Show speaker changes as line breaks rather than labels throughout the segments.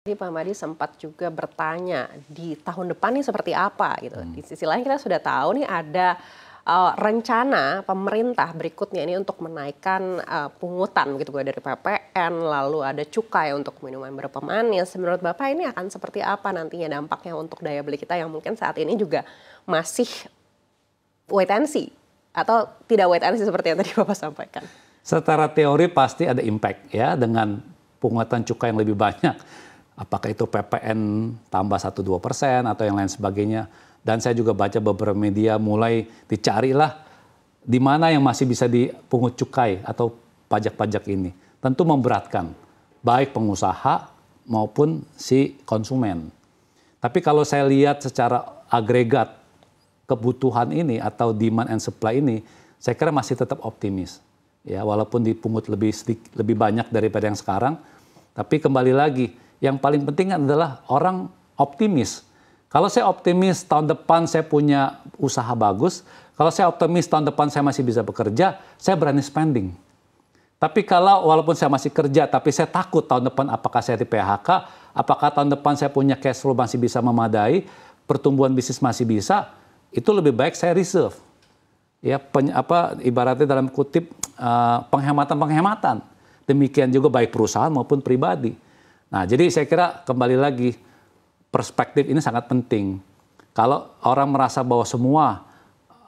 Jadi Pak Madi sempat juga bertanya di tahun depan nih seperti apa gitu. Di sisi lain kita sudah tahu nih ada rencana pemerintah berikutnya ini untuk menaikkan pungutan gitu dari PPN, lalu ada cukai untuk minuman berpemanis. Menurut Bapak ini akan seperti apa nantinya dampaknya untuk daya beli kita yang mungkin saat ini juga masih wait and see atau tidak wait and see seperti yang tadi Bapak sampaikan?
Secara teori pasti ada impact ya dengan pungutan cukai yang lebih banyak. Apakah itu PPN tambah 1-2% atau yang lain sebagainya. Dan saya juga baca beberapa media mulai dicarilah di mana yang masih bisa dipungut cukai atau pajak-pajak ini. Tentu memberatkan baik pengusaha maupun si konsumen. Tapi kalau saya lihat secara agregat kebutuhan ini atau demand and supply ini, saya kira masih tetap optimis. Ya, walaupun dipungut lebih banyak daripada yang sekarang, tapi kembali lagi, yang paling penting adalah orang optimis. Kalau saya optimis tahun depan saya punya usaha bagus, kalau saya optimis tahun depan saya masih bisa bekerja, saya berani spending. Tapi kalau walaupun saya masih kerja, tapi saya takut tahun depan apakah saya di PHK, apakah tahun depan saya punya cash flow masih bisa memadai, pertumbuhan bisnis masih bisa, itu lebih baik saya reserve. Ya, ibaratnya dalam kutip penghematan-penghematan. Demikian juga baik perusahaan maupun pribadi. Nah, jadi saya kira kembali lagi perspektif ini sangat penting. Kalau orang merasa bahwa semua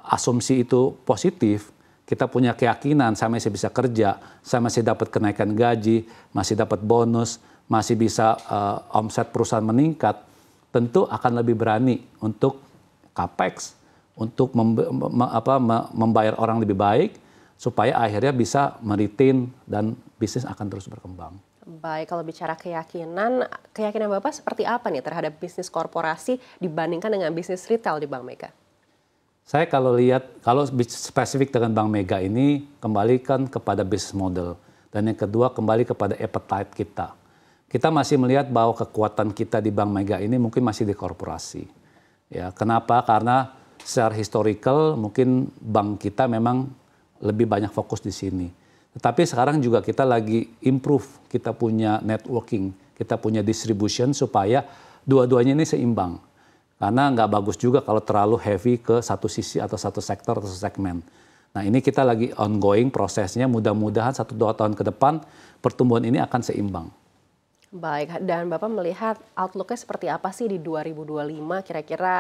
asumsi itu positif, kita punya keyakinan saya masih bisa kerja, saya masih dapat kenaikan gaji, masih dapat bonus, masih bisa omset perusahaan meningkat, tentu akan lebih berani untuk capex, untuk membayar orang lebih baik, supaya akhirnya bisa meretain dan bisnis akan terus berkembang.
Baik, kalau bicara keyakinan Bapak seperti apa nih terhadap bisnis korporasi dibandingkan dengan bisnis retail di Bank Mega?
Saya kalau spesifik dengan Bank Mega ini, kembalikan kepada business model. Dan yang kedua, kembali kepada appetite kita. Kita masih melihat bahwa kekuatan kita di Bank Mega ini mungkin masih di korporasi. Ya, kenapa? Karena secara historical mungkin bank kita memang lebih banyak fokus di sini. Tetapi sekarang juga kita lagi improve, kita punya networking, kita punya distribution supaya dua-duanya ini seimbang. Karena nggak bagus juga kalau terlalu heavy ke satu sisi atau satu sektor atau segmen. Nah, ini kita lagi ongoing prosesnya, mudah-mudahan 1-2 tahun ke depan pertumbuhan ini akan seimbang.
Baik, dan Bapak melihat outlook-nya seperti apa sih di 2025? Kira-kira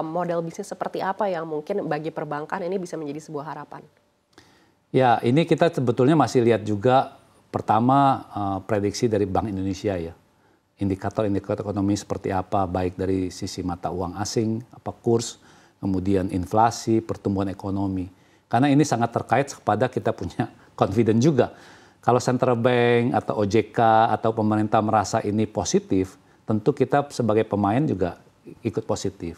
model bisnis seperti apa yang mungkin bagi perbankan ini bisa menjadi sebuah harapan?
Ya, ini kita sebetulnya masih lihat juga pertama prediksi dari Bank Indonesia ya. Indikator-indikator ekonomi seperti apa, baik dari sisi mata uang asing, kurs, kemudian inflasi, pertumbuhan ekonomi. Karena ini sangat terkait kepada kita punya confidence juga. Kalau Central Bank atau OJK atau pemerintah merasa ini positif, tentu kita sebagai pemain juga ikut positif.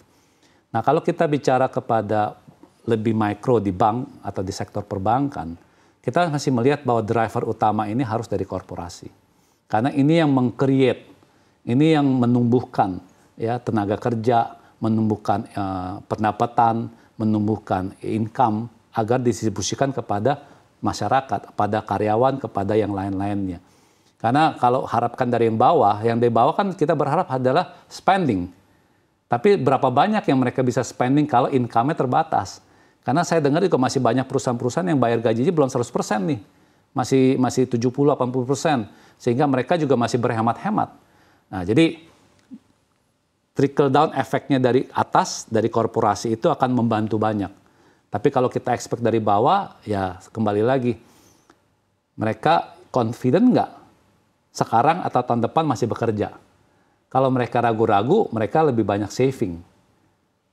Nah, kalau kita bicara kepada lebih mikro di bank atau di sektor perbankan, kita masih melihat bahwa driver utama ini harus dari korporasi. Karena ini yang meng-create, ini yang menumbuhkan ya tenaga kerja, menumbuhkan pendapatan, menumbuhkan income agar didistribusikan kepada masyarakat, pada karyawan, kepada yang lain-lainnya. Karena kalau harapkan dari yang dari bawah kan kita berharap adalah spending. Tapi berapa banyak yang mereka bisa spending kalau income-nya terbatas? Karena saya dengar juga masih banyak perusahaan-perusahaan yang bayar gajinya belum 100% nih. Masih 70-80%. Sehingga mereka juga masih berhemat-hemat. Nah, jadi trickle down efeknya dari atas, dari korporasi itu akan membantu banyak. Tapi kalau kita expect dari bawah, ya kembali lagi. Mereka confident nggak? Sekarang atau tahun depan masih bekerja. Kalau mereka ragu-ragu, mereka lebih banyak saving.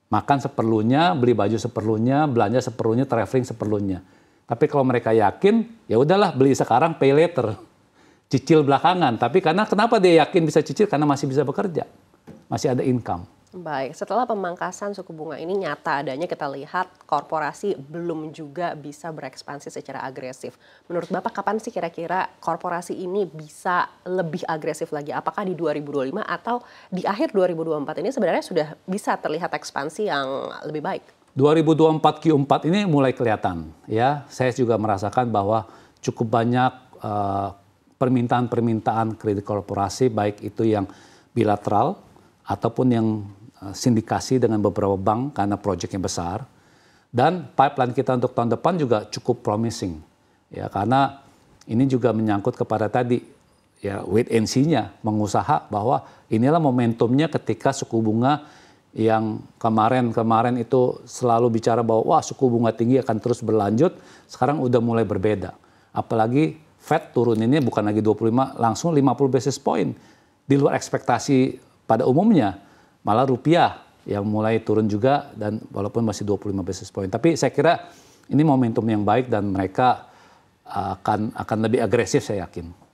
Makan seperlunya, beli baju seperlunya, belanja seperlunya, traveling seperlunya. Tapi kalau mereka yakin, ya udahlah beli sekarang, pay later. Cicil belakangan. Tapi kenapa dia yakin bisa cicil? Karena masih bisa bekerja. Masih ada income.
Baik, setelah pemangkasan suku bunga ini nyata adanya, kita lihat korporasi belum juga bisa berekspansi secara agresif. Menurut Bapak kapan sih kira-kira korporasi ini bisa lebih agresif lagi? Apakah di 2025 atau di akhir 2024 ini sebenarnya sudah bisa terlihat ekspansi yang lebih baik?
2024 Q4 ini mulai kelihatan ya. Saya juga merasakan bahwa cukup banyak permintaan-permintaan kredit korporasi, baik itu yang bilateral ataupun yang sindikasi dengan beberapa bank karena proyeknya besar. Dan pipeline kita untuk tahun depan juga cukup promising. Ya, karena ini juga menyangkut kepada tadi ya wait and see-nya, mengusaha bahwa inilah momentumnya ketika suku bunga yang kemarin itu selalu bicara bahwa wah suku bunga tinggi akan terus berlanjut, sekarang udah mulai berbeda. Apalagi Fed turun ini bukan lagi 25, langsung 50 basis point. Di luar ekspektasi pada umumnya, malah rupiah yang mulai turun juga dan walaupun masih 25 basis point. Tapi saya kira ini momentum yang baik dan mereka akan lebih agresif saya yakin.